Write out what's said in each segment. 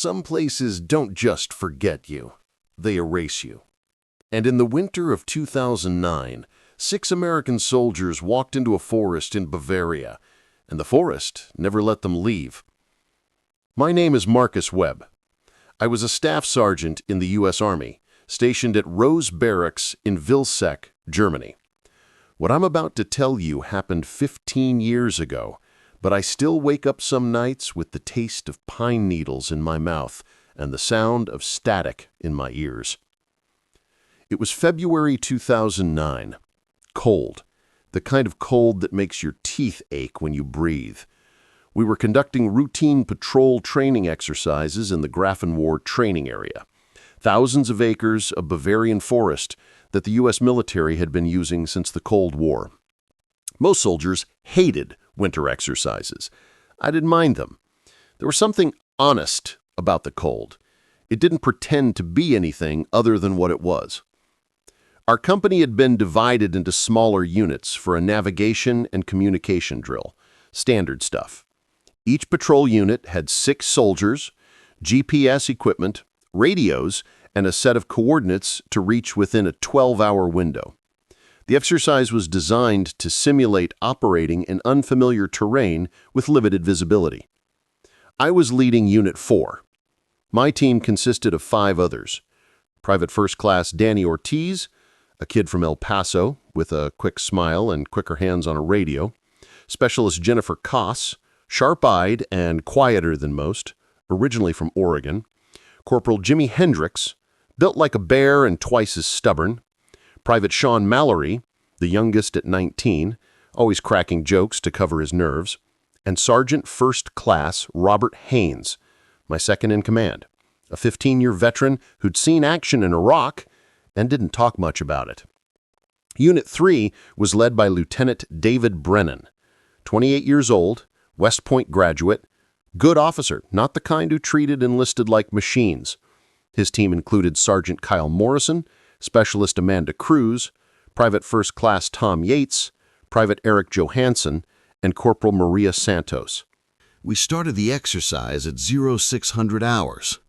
Some places don't just forget you, they erase you. And in the winter of 2009, 6 American soldiers walked into a forest in Bavaria, and the forest never let them leave. My name is Marcus Webb. I was a staff sergeant in the U.S. Army, stationed at Rose Barracks in Vilseck, Germany. What I'm about to tell you happened 15 years ago, but I still wake up some nights with the taste of pine needles in my mouth and the sound of static in my ears. It was February 2009. Cold. The kind of cold that makes your teeth ache when you breathe. We were conducting routine patrol training exercises in the Grafenwöhr training area. Thousands of acres of Bavarian forest that the U.S. military had been using since the Cold War. Most soldiers hated winter exercises. I didn't mind them. There was something honest about the cold. It didn't pretend to be anything other than what it was. Our company had been divided into smaller units for a navigation and communication drill, standard stuff. Each patrol unit had 6 soldiers, GPS equipment, radios, and a set of coordinates to reach within a 12-hour window. The exercise was designed to simulate operating in unfamiliar terrain with limited visibility. I was leading Unit 4. My team consisted of 5 others. Private First Class Danny Ortiz, a kid from El Paso with a quick smile and quicker hands on a radio. Specialist Jennifer Koss, sharp-eyed and quieter than most, originally from Oregon. Corporal Jimi Hendricks, built like a bear and twice as stubborn. Private Sean Mallory, the youngest at 19, always cracking jokes to cover his nerves, and Sergeant First Class Robert Haynes, my second in command, a 15-year veteran who'd seen action in Iraq and didn't talk much about it. Unit 3 was led by Lieutenant David Brennan, 28 years old, West Point graduate, good officer, not the kind who treated enlisted like machines. His team included Sergeant Kyle Morrison, Specialist Amanda Cruz, Private First Class Tom Yates, Private Eric Johansson, and Corporal Maria Santos. We started the exercise at 0600 hours.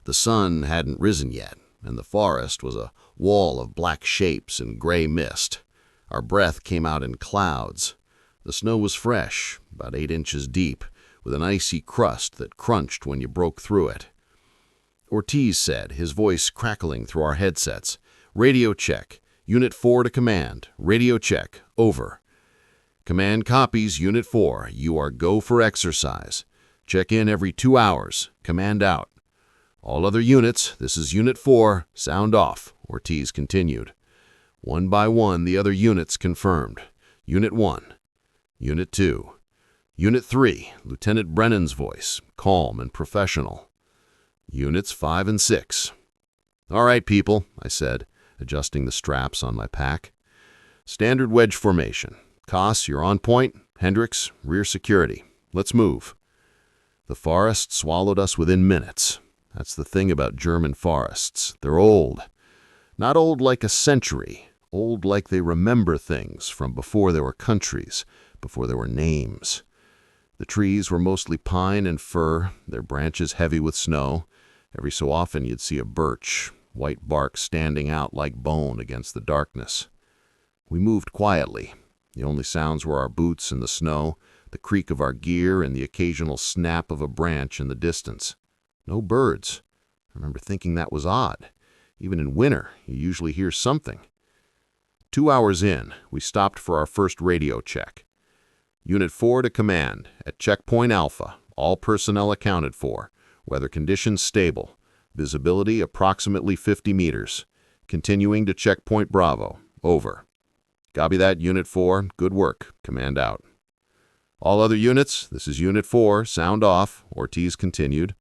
The sun hadn't risen yet, and the forest was a wall of black shapes and gray mist. Our breath came out in clouds. The snow was fresh, about 8 inches deep, with an icy crust that crunched when you broke through it. Ortiz said, his voice crackling through our headsets, "Radio check. Unit 4 to command. Radio check. Over." "Command copies, Unit 4. You are go for exercise. Check in every 2 hours. Command out." "All other units, this is Unit 4. Sound off," Ortiz continued. One by one, the other units confirmed. Unit 1. Unit 2. Unit 3, Lieutenant Brennan's voice, calm and professional. Units 5 and 6. "All right, people," I said, adjusting the straps on my pack. "Standard wedge formation. Koss, you're on point. Hendricks, rear security. Let's move." The forest swallowed us within minutes. That's the thing about German forests. They're old. Not old like a century. Old like they remember things from before there were countries, before there were names. The trees were mostly pine and fir, their branches heavy with snow. Every so often you'd see a birch, white bark standing out like bone against the darkness. We moved quietly. The only sounds were our boots in the snow, the creak of our gear, and the occasional snap of a branch in the distance. No birds. I remember thinking that was odd. Even in winter, you usually hear something. 2 hours in, we stopped for our first radio check. Unit 4 to command, at Checkpoint Alpha, all personnel accounted for, weather conditions stable, visibility approximately 50 meters. Continuing to Checkpoint Bravo, over. Copy that, Unit 4, good work, command out. "All other units, this is Unit 4, sound off," Ortiz continued.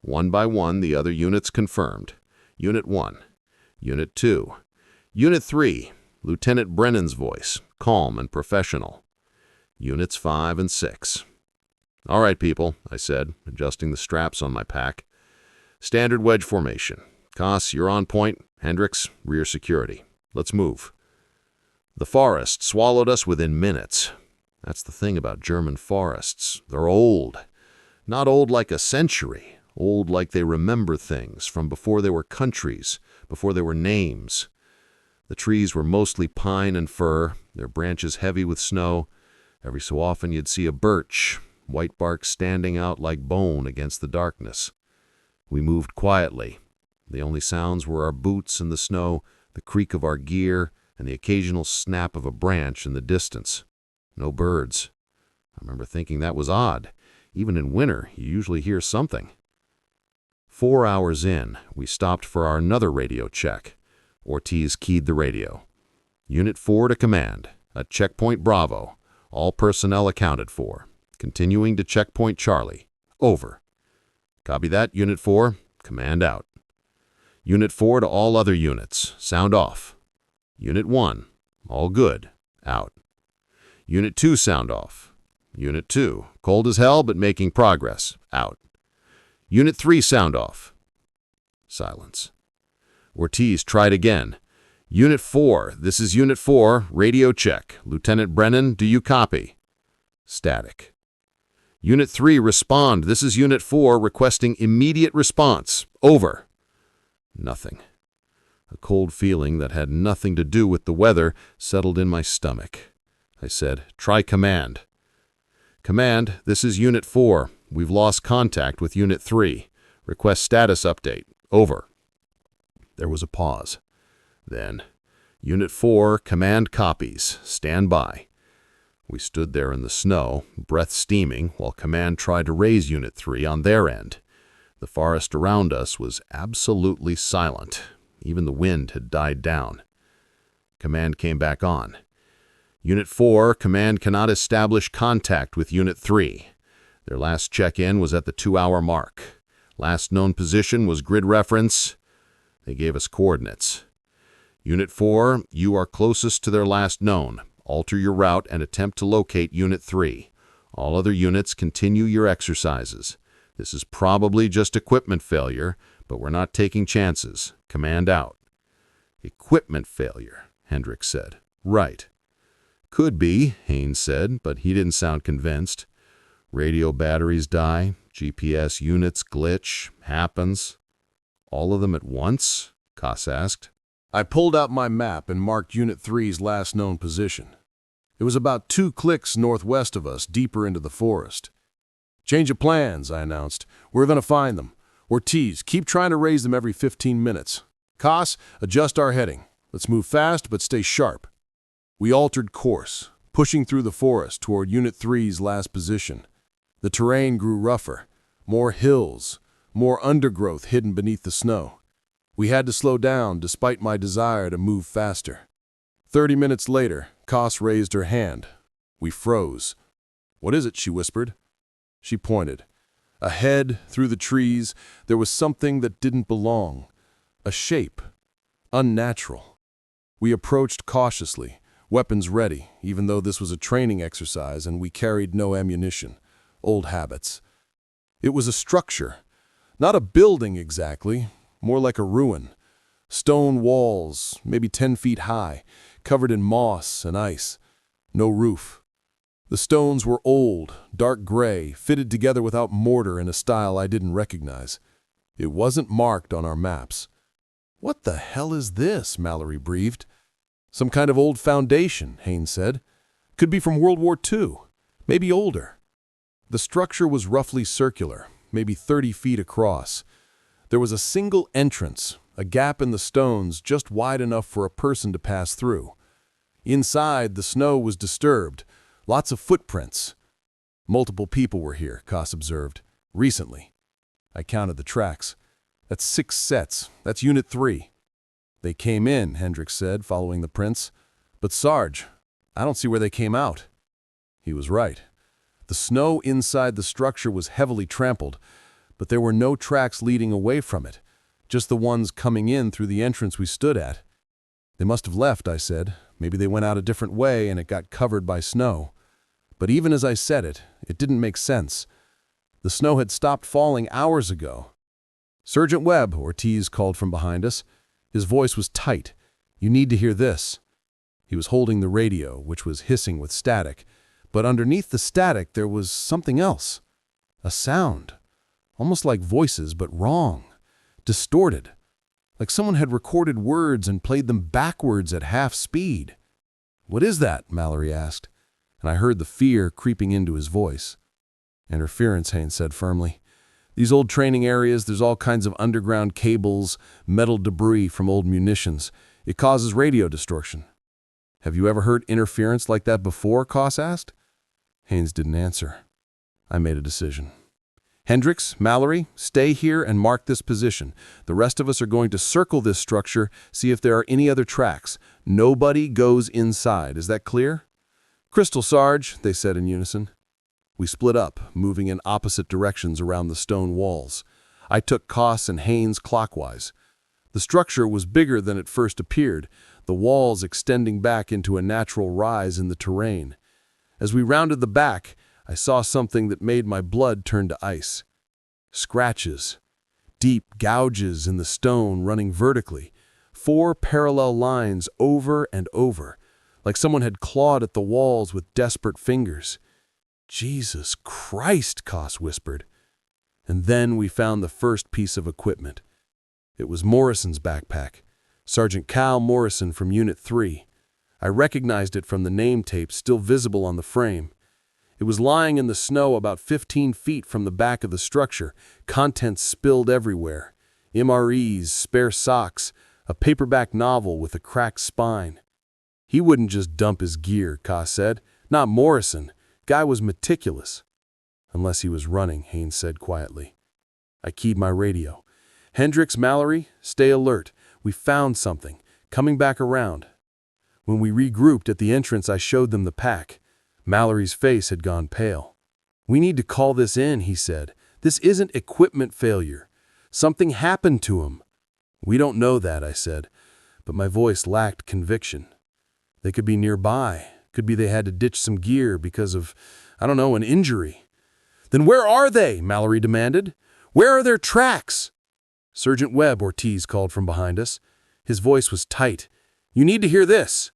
One by one, the other units confirmed. Unit 1. Unit 2. Unit 3, Lieutenant Brennan's voice, calm and professional. Units 5 and 6. "All right, people," I said, adjusting the straps on my pack. "Standard wedge formation. Koss, you're on point. Hendricks, rear security. Let's move." The forest swallowed us within minutes. That's the thing about German forests. They're old. Not old like a century, old like they remember things from before there were countries, before there were names. The trees were mostly pine and fir, their branches heavy with snow. Every so often you'd see a birch, white bark standing out like bone against the darkness. We moved quietly. The only sounds were our boots in the snow, the creak of our gear, and the occasional snap of a branch in the distance. No birds. I remember thinking that was odd. Even in winter, you usually hear something. 4 hours in, we stopped for our another radio check. Ortiz keyed the radio. Unit 4 to command. At Checkpoint Bravo. All personnel accounted for. Continuing to Checkpoint Charlie. Over. Copy that, Unit 4. Command out. Unit 4 to all other units. Sound off. Unit 1. All good. Out. Unit 2 sound off. Unit 2. Cold as hell but making progress. Out. Unit 3 sound off. Silence. Ortiz tried again. Unit 4, this is Unit 4, radio check. Lieutenant Brennan, do you copy? Static. Unit 3, respond. This is Unit 4, requesting immediate response. Over. Nothing. A cold feeling that had nothing to do with the weather settled in my stomach. I said, try command. Command, this is Unit 4. We've lost contact with Unit 3. Request status update. Over. There was a pause. Then, Unit 4, command copies. Stand by. We stood there in the snow, breath steaming, while command tried to raise Unit 3 on their end. The forest around us was absolutely silent. Even the wind had died down. Command came back on. Unit 4, command cannot establish contact with Unit 3. Their last check-in was at the 2-hour mark. Last known position was grid reference. They gave us coordinates. Unit 4, you are closest to their last known. Alter your route and attempt to locate Unit 3. All other units continue your exercises. This is probably just equipment failure, but we're not taking chances. Command out. Equipment failure, Hendricks said. Right. Could be, Haynes said, but he didn't sound convinced. Radio batteries die, GPS units glitch, happens. All of them at once? Koss asked. I pulled out my map and marked Unit 3's last known position. It was about 2 clicks northwest of us, deeper into the forest. Change of plans, I announced. We're going to find them. Ortiz, keep trying to raise them every 15 minutes. Koss, adjust our heading. Let's move fast, but stay sharp. We altered course, pushing through the forest toward Unit 3's last position. The terrain grew rougher. More hills, more undergrowth hidden beneath the snow. We had to slow down despite my desire to move faster. 30 minutes later, Koss raised her hand. We froze. What is it? She whispered. She pointed. Ahead, through the trees, there was something that didn't belong. A shape. Unnatural. We approached cautiously, weapons ready, even though this was a training exercise and we carried no ammunition. Old habits. It was a structure. Not a building exactly, more like a ruin. Stone walls, maybe 10 feet high, covered in moss and ice. No roof. The stones were old, dark gray, fitted together without mortar in a style I didn't recognize. It wasn't marked on our maps. What the hell is this? Mallory breathed. Some kind of old foundation, Haynes said. Could be from World War II, maybe older. The structure was roughly circular, maybe 30 feet across. There was a single entrance, a gap in the stones just wide enough for a person to pass through. Inside, the snow was disturbed, lots of footprints. Multiple people were here, Koss observed, recently. I counted the tracks. That's 6 sets. That's Unit 3. They came in, Hendricks said, following the prints. But Sarge, I don't see where they came out. He was right. The snow inside the structure was heavily trampled, but there were no tracks leading away from it, just the ones coming in through the entrance we stood at. They must have left, I said. Maybe they went out a different way and it got covered by snow. But even as I said it, it didn't make sense. The snow had stopped falling hours ago. Sergeant Webb, Ortiz called from behind us. His voice was tight. You need to hear this. He was holding the radio, which was hissing with static. But underneath the static, there was something else. A sound. almost like voices, but wrong, distorted, like someone had recorded words and played them backwards at half speed. "What is that?" Mallory asked, and I heard the fear creeping into his voice. "Interference," Haynes said firmly. "These old training areas, there's all kinds of underground cables, metal debris from old munitions. It causes radio distortion." "Have you ever heard interference like that before?" Koss asked. Haynes didn't answer. I made a decision. "Hendricks, Mallory, stay here and mark this position. The rest of us are going to circle this structure, see if there are any other tracks. Nobody goes inside. Is that clear?" "Crystal, Sarge," they said in unison. We split up, moving in opposite directions around the stone walls. I took Koss and Haynes clockwise. The structure was bigger than it first appeared, the walls extending back into a natural rise in the terrain. As we rounded the back, I saw something that made my blood turn to ice. Scratches, deep gouges in the stone running vertically, 4 parallel lines over and over, like someone had clawed at the walls with desperate fingers. "Jesus Christ," Koss whispered. And then we found the first piece of equipment. It was Morrison's backpack, Sergeant Cal Morrison from Unit 3. I recognized it from the name tape still visible on the frame. It was lying in the snow about 15 feet from the back of the structure, contents spilled everywhere. MREs, spare socks, a paperback novel with a cracked spine. "He wouldn't just dump his gear," Koss said. "Not Morrison. Guy was meticulous." "Unless he was running," Haynes said quietly. I keyed my radio. "Hendricks, Mallory, stay alert. We found something. Coming back around." When we regrouped at the entrance, I showed them the pack. Mallory's face had gone pale. "We need to call this in," he said. "This isn't equipment failure. Something happened to him." "We don't know that," I said, but my voice lacked conviction. "They could be nearby. Could be they had to ditch some gear because of, I don't know, an injury." "Then where are they?" Mallory demanded. "Where are their tracks?" "Sergeant Webb," Ortiz called from behind us. His voice was tight. "You need to hear this."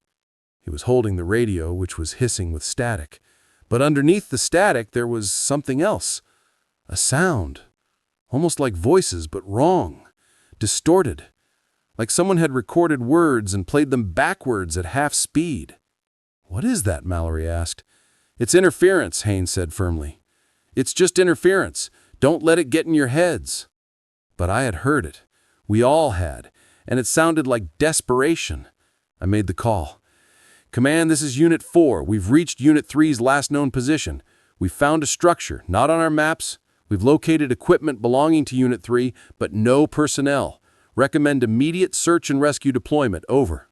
He was holding the radio, which was hissing with static. But underneath the static, there was something else. A sound. Almost like voices, but wrong. Distorted. Like someone had recorded words and played them backwards at half speed. "What is that?" Mallory asked. "It's interference," Haynes said firmly. "It's just interference. Don't let it get in your heads." But I had heard it. We all had. And it sounded like desperation. I made the call. "Command, this is Unit 4. We've reached Unit 3's last known position. We've found a structure, not on our maps. We've located equipment belonging to Unit 3, but no personnel. Recommend immediate search and rescue deployment. Over."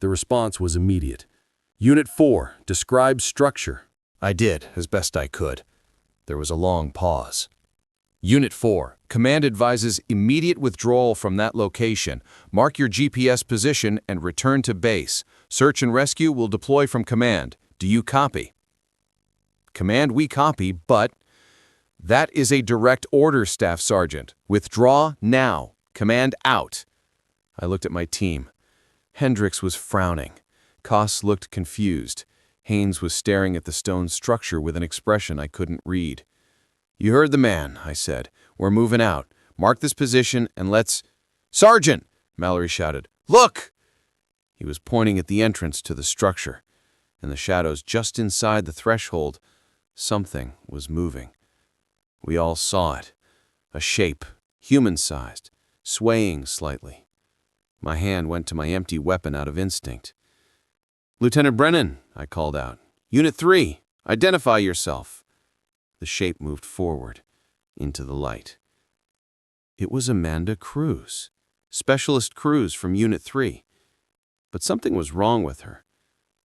The response was immediate. "Unit 4, describe structure." I did, as best I could. There was a long pause. "Unit 4, command advises immediate withdrawal from that location. Mark your GPS position and return to base. Search and rescue will deploy from command. Do you copy?" "Command, we copy, but..." "That is a direct order, Staff Sergeant. Withdraw now. Command out." I looked at my team. Hendricks was frowning. Koss looked confused. Haynes was staring at the stone structure with an expression I couldn't read. "You heard the man," I said. "We're moving out. Mark this position and let's..." "Sergeant!" Mallory shouted. "Look!" He was pointing at the entrance to the structure. In the shadows just inside the threshold, something was moving. We all saw it. A shape, human-sized, swaying slightly. My hand went to my empty weapon out of instinct. "Lieutenant Brennan," I called out. "Unit 3, identify yourself." The shape moved forward, into the light. It was Amanda Cruz, Specialist Cruz from Unit 3. But something was wrong with her.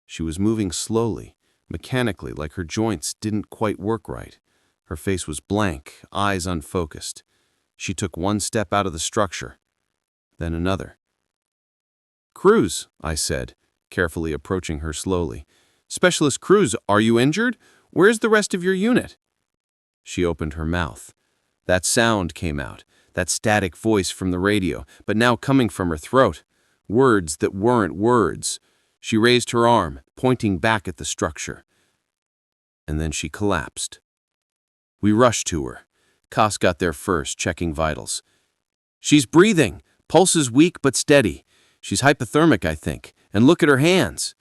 She was moving slowly, mechanically, like her joints didn't quite work right. Her face was blank, eyes unfocused. She took one step out of the structure, then another. "Cruz," I said, carefully approaching her slowly. "Specialist Cruz, are you injured? Where's the rest of your unit?" She opened her mouth. That sound came out, that static voice from the radio, but now coming from her throat. Words that weren't words. She raised her arm, pointing back at the structure. And then she collapsed. We rushed to her. Koss got there first, checking vitals. She's breathing. Pulse is weak but steady. She's hypothermic, I think. And look at her hands.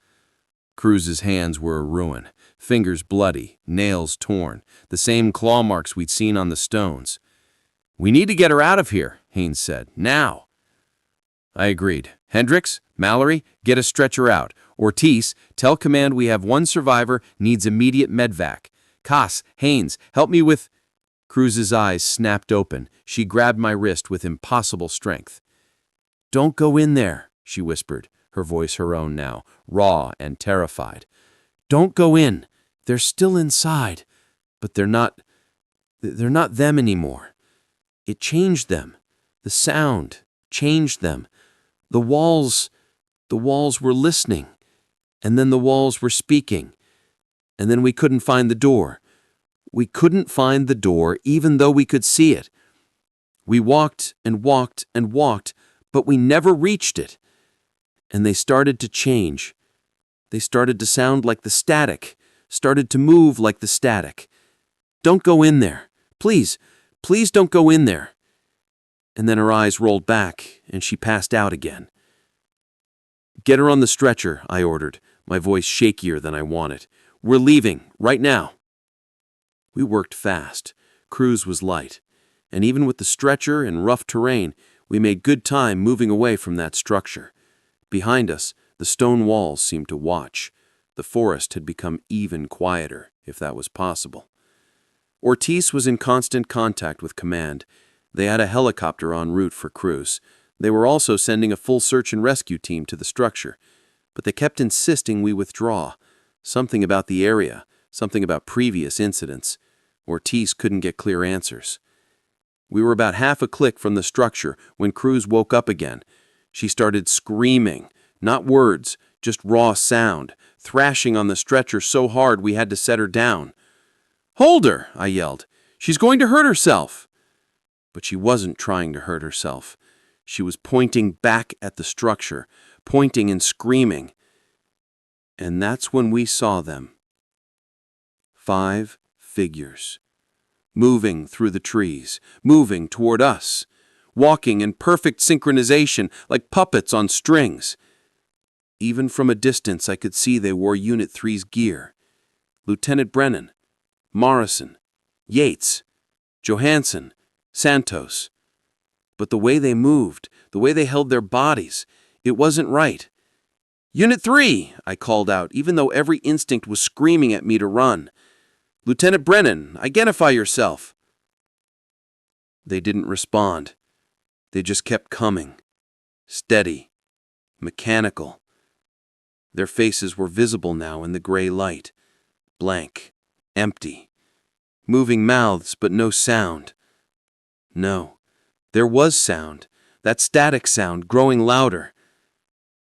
Cruz's hands were a ruin. Fingers bloody, nails torn, the same claw marks we'd seen on the stones. "We need to get her out of here," Haynes said. "Now." I agreed. "Hendricks, Mallory, get a stretcher out. Ortiz, tell command we have one survivor, needs immediate medvac. Koss, Haynes, help me with—" Cruz's eyes snapped open. She grabbed my wrist with impossible strength. "Don't go in there," she whispered, her voice her own now, raw and terrified. "Don't go in. They're still inside, but they're not them anymore. It changed them. The sound changed them. The walls were listening, and then the walls were speaking, and then we couldn't find the door. We couldn't find the door even though we could see it. We walked and walked and walked, but we never reached it. And they started to change. They started to sound like the static, started to move like the static. Don't go in there. Please, please don't go in there." And then her eyes rolled back, and she passed out again. "Get her on the stretcher," I ordered, my voice shakier than I wanted. "We're leaving, right now." We worked fast. Cruz was light. And even with the stretcher and rough terrain, we made good time moving away from that structure. Behind us, the stone walls seemed to watch. The forest had become even quieter, if that was possible. Ortiz was in constant contact with command. They had a helicopter en route for Cruz. They were also sending a full search and rescue team to the structure. But they kept insisting we withdraw. Something about the area, something about previous incidents. Ortiz couldn't get clear answers. We were about half a click from the structure when Cruz woke up again. She started screaming, not words, just raw sound, thrashing on the stretcher so hard we had to set her down. "Hold her!" I yelled. "She's going to hurt herself!" But she wasn't trying to hurt herself. She was pointing back at the structure, pointing and screaming. And that's when we saw them. 5 figures. Moving through the trees, moving toward us. Walking in perfect synchronization like puppets on strings. Even from a distance I could see they wore Unit 3's gear. Lieutenant Brennan, Morrison, Yates, Johansson, Santos. But the way they moved, the way they held their bodies, it wasn't right. "Unit 3, I called out, even though every instinct was screaming at me to run. "Lieutenant Brennan, identify yourself." They didn't respond. They just kept coming. Steady. Mechanical. Their faces were visible now in the gray light. Blank. Empty. Moving mouths, but no sound. No. There was sound. That static sound growing louder.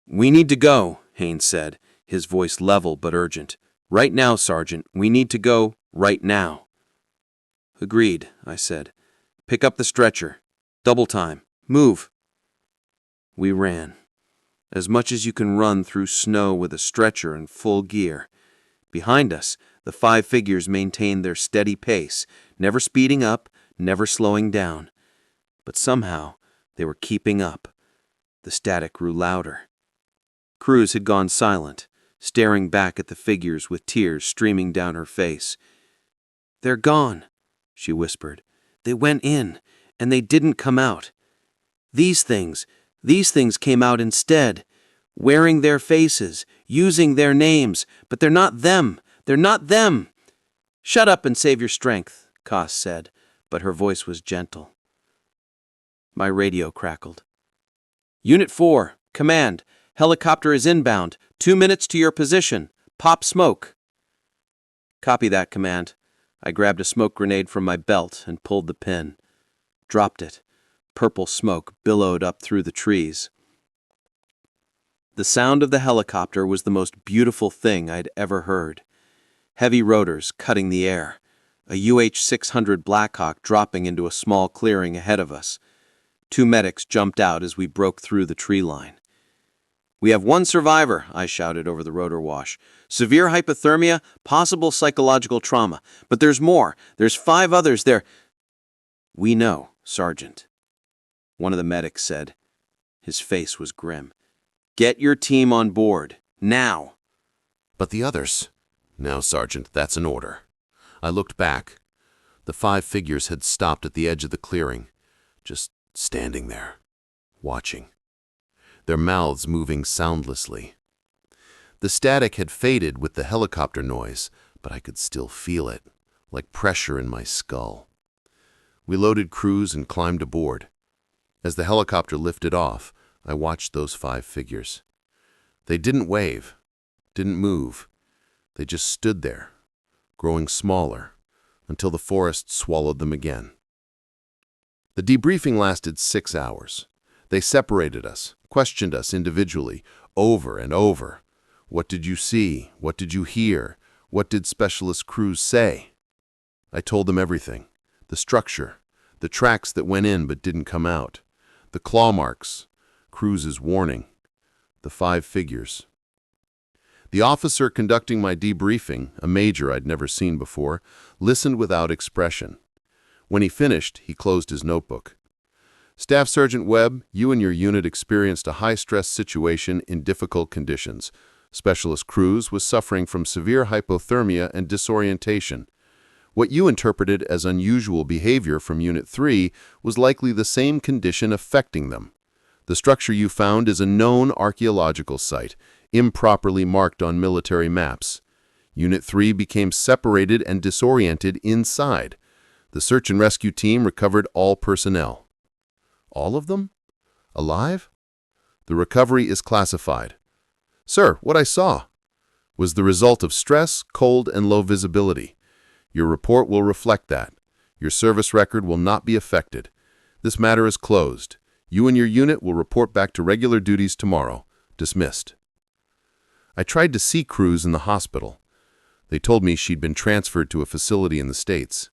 "We need to go," Haynes said, his voice level but urgent. "Right now, Sergeant. We need to go right now." "Agreed," I said. "Pick up the stretcher. Double time. Move." We ran. As much as you can run through snow with a stretcher in full gear. Behind us, the 5 figures maintained their steady pace, never speeding up, never slowing down. But somehow, they were keeping up. The static grew louder. Cruz had gone silent, staring back at the figures with tears streaming down her face. "They're gone," she whispered. "They went in, and they didn't come out. These things came out instead, wearing their faces, using their names, but they're not them. They're not them." "Shut up and save your strength," Koss said, but her voice was gentle. My radio crackled. "Unit 4, command. Helicopter is inbound. 2 minutes to your position. Pop smoke." "Copy that, command." I grabbed a smoke grenade from my belt and pulled the pin. Dropped it. Purple smoke billowed up through the trees. The sound of the helicopter was the most beautiful thing I'd ever heard. Heavy rotors cutting the air. A UH-600 Blackhawk dropping into a small clearing ahead of us. 2 medics jumped out as we broke through the tree line. "We have 1 survivor," I shouted over the rotor wash. "Severe hypothermia, possible psychological trauma. But there's more. There's 5 others there." "We know, Sergeant," one of the medics said. His face was grim. "Get your team on board, now." But the others? "No, Sergeant, that's an order." I looked back. The 5 figures had stopped at the edge of the clearing, just standing there, watching, their mouths moving soundlessly. The static had faded with the helicopter noise, but I could still feel it, like pressure in my skull. We loaded crews and climbed aboard. As the helicopter lifted off, I watched those 5 figures. They didn't wave, didn't move. They just stood there, growing smaller, until the forest swallowed them again. The debriefing lasted 6 hours. They separated us, questioned us individually, over and over. What did you see? What did you hear? What did specialist crews say? I told them everything. The structure, the tracks that went in but didn't come out, the claw marks, Cruz's warning, the 5 figures. The officer conducting my debriefing, a major I'd never seen before, listened without expression. When he finished, he closed his notebook. "Staff Sergeant Webb, you and your unit experienced a high-stress situation in difficult conditions. Specialist Cruz was suffering from severe hypothermia and disorientation. What you interpreted as unusual behavior from Unit 3 was likely the same condition affecting them. The structure you found is a known archaeological site, improperly marked on military maps. Unit 3 became separated and disoriented inside. The search and rescue team recovered all personnel." "All of them? Alive?" "The recovery is classified." "Sir, what I saw was the result of stress, cold, and low visibility. Your report will reflect that. Your service record will not be affected. This matter is closed. You and your unit will report back to regular duties tomorrow. Dismissed." I tried to see Cruz in the hospital. They told me she'd been transferred to a facility in the States.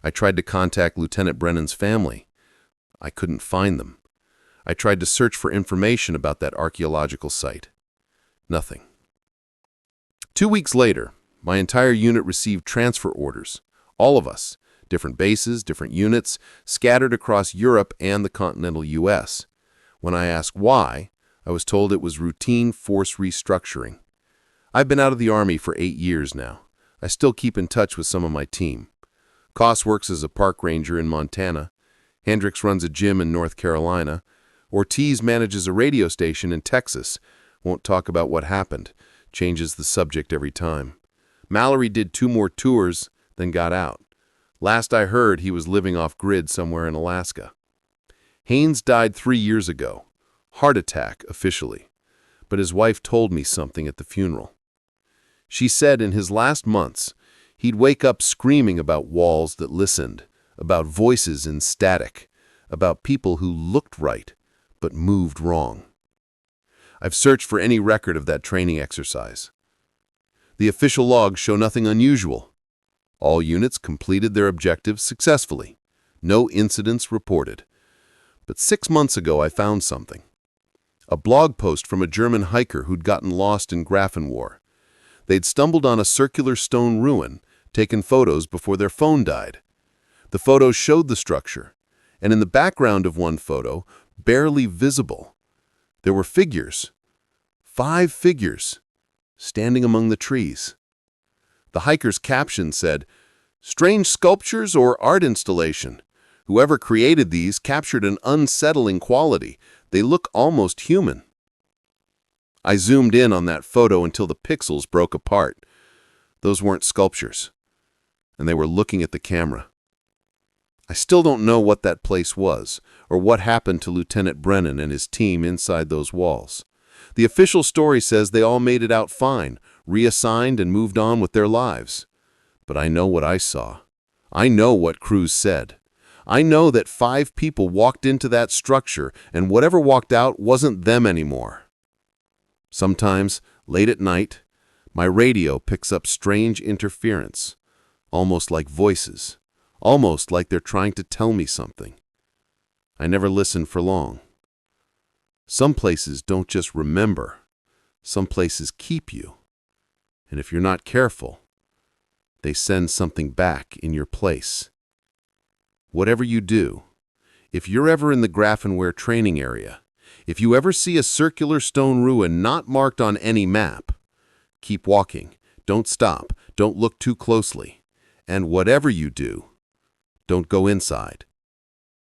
I tried to contact Lieutenant Brennan's family. I couldn't find them. I tried to search for information about that archaeological site. Nothing. 2 weeks later, my entire unit received transfer orders. All of us, different bases, different units, scattered across Europe and the continental U.S. When I asked why, I was told it was routine force restructuring. I've been out of the Army for 8 years now. I still keep in touch with some of my team. Koss works as a park ranger in Montana. Hendricks runs a gym in North Carolina. Ortiz manages a radio station in Texas. Won't talk about what happened. Changes the subject every time. Mallory did 2 more tours, then got out. Last I heard, he was living off-grid somewhere in Alaska. Haynes died 3 years ago. Heart attack, officially. But his wife told me something at the funeral. She said in his last months, he'd wake up screaming about walls that listened, about voices in static, about people who looked right, but moved wrong. I've searched for any record of that training exercise. The official logs show nothing unusual. All units completed their objectives successfully. No incidents reported. But 6 months ago I found something. A blog post from a German hiker who'd gotten lost in Grafenwöhr. They'd stumbled on a circular stone ruin, taken photos before their phone died. The photos showed the structure, and in the background of one photo, barely visible, there were figures, 5 figures, standing among the trees. The hiker's caption said, "Strange sculptures or art installation. Whoever created these captured an unsettling quality. They look almost human." I zoomed in on that photo until the pixels broke apart. Those weren't sculptures, and they were looking at the camera. I still don't know what that place was, or what happened to Lieutenant Brennan and his team inside those walls. The official story says they all made it out fine, reassigned and moved on with their lives. But I know what I saw. I know what Cruz said. I know that 5 people walked into that structure, and whatever walked out wasn't them anymore. Sometimes, late at night, my radio picks up strange interference, almost like voices, almost like they're trying to tell me something. I never listen for long. Some places don't just remember. Some places keep you. And if you're not careful, they send something back in your place. whatever you do, if you're ever in the Grafenwöhr training area, if you ever see a circular stone ruin not marked on any map, keep walking, don't stop, don't look too closely, and whatever you do, don't go inside.